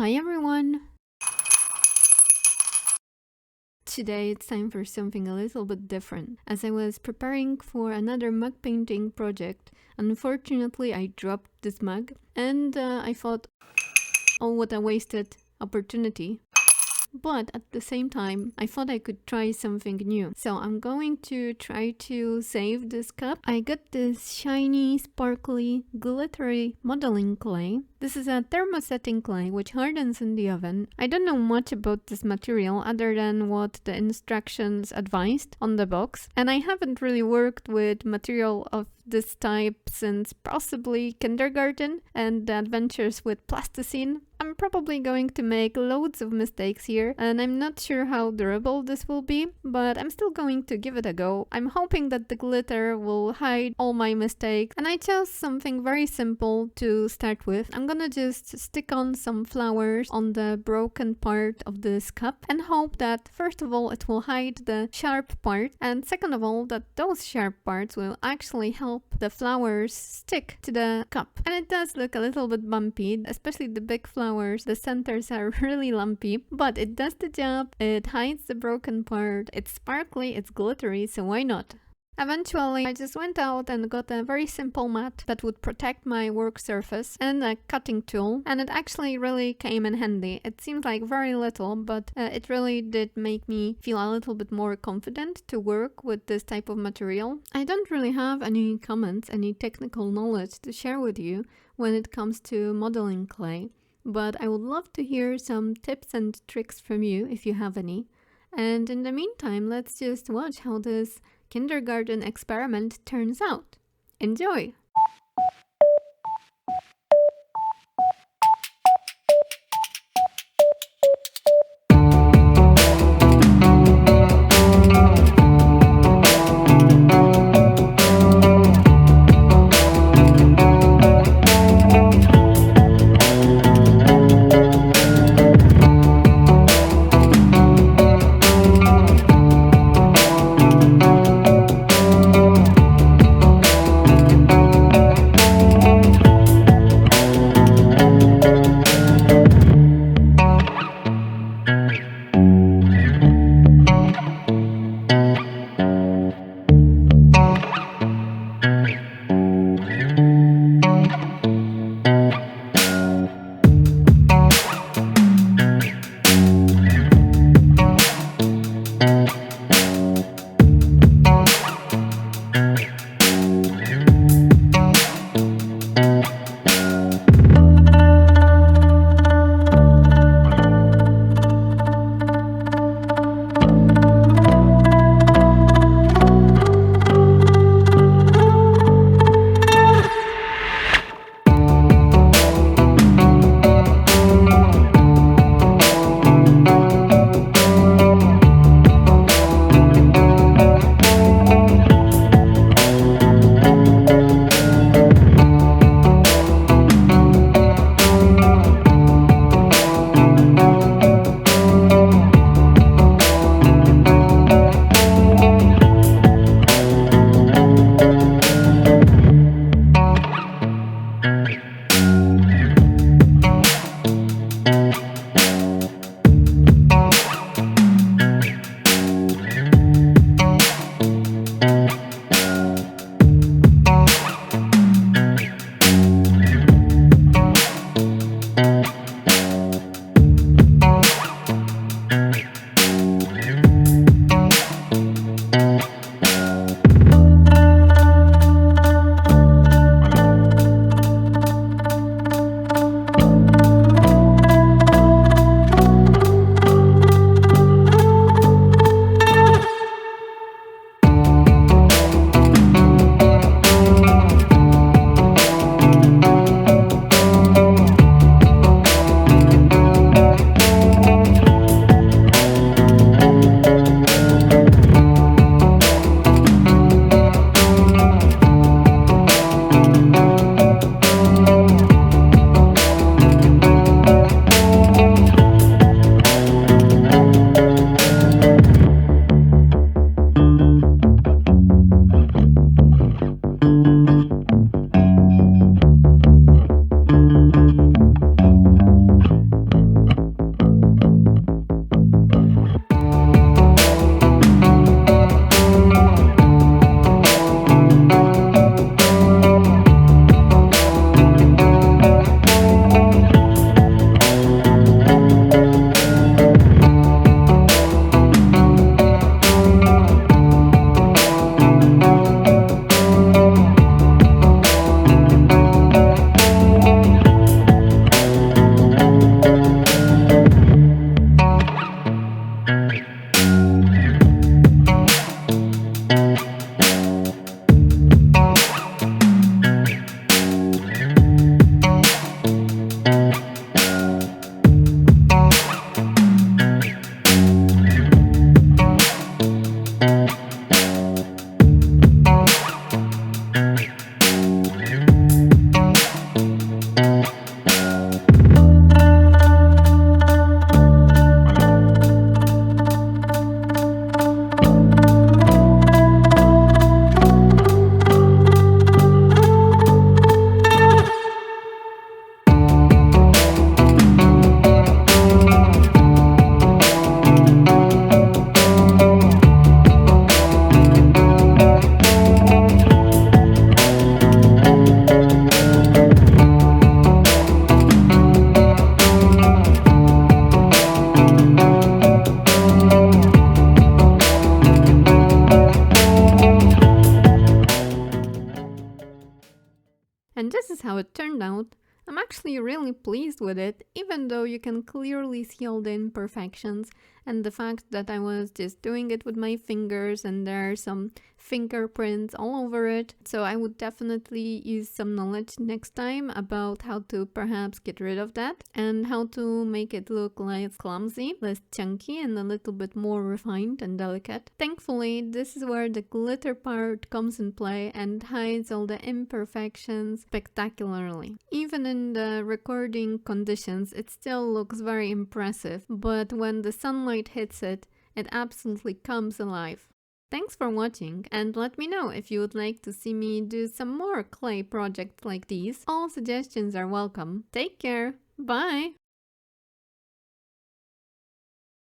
Hi everyone! Today it's time for something a little bit different. As I was preparing for another mug painting project, unfortunately I dropped this mug and I thought, oh, what a wasted opportunity. But at the same time, I thought I could try something new. So I'm going to try to save this cup. I got this shiny, sparkly, glittery modeling clay. This is a thermosetting clay which hardens in the oven. I don't know much about this material other than what the instructions advised on the box. And I haven't really worked with material of this type since possibly kindergarten and the adventures with plasticine. I'm probably going to make loads of mistakes here, and I'm not sure how durable this will be, but I'm still going to give it a go. I'm hoping that the glitter will hide all my mistakes, and I chose something very simple to start with. I'm gonna just stick on some flowers on the broken part of this cup and hope that first of all it will hide the sharp part, and second of all that those sharp parts will actually help the flowers stick to the cup. And it does look a little bit bumpy, especially the big flowers. The centers are really lumpy, but it does the job. It hides the broken part. It's sparkly, it's glittery, so why not? Eventually, I just went out and got a very simple mat that would protect my work surface and a cutting tool, and it actually really came in handy. It seems like very little, but it really did make me feel a little bit more confident to work with this type of material. I don't really have any comments, any technical knowledge to share with you when it comes to modeling clay, but I would love to hear some tips and tricks from you if you have any. And in the meantime, let's just watch how this kindergarten experiment turns out. Enjoy! it turned out, I'm actually really pleased with it, even though you can clearly see all the imperfections and the fact that I was just doing it with my fingers and there are some fingerprints all over it. So I would definitely use some knowledge next time about how to perhaps get rid of that and how to make it look less clumsy, less chunky, and a little bit more refined and delicate. Thankfully, this is where the glitter part comes in play and hides all the imperfections spectacularly. Even in the recording conditions, it still looks very impressive, but when the sunlight hits it, it absolutely comes alive. Thanks for watching, and let me know if you would like to see me do some more clay projects like these. All suggestions are welcome. Take care. Bye!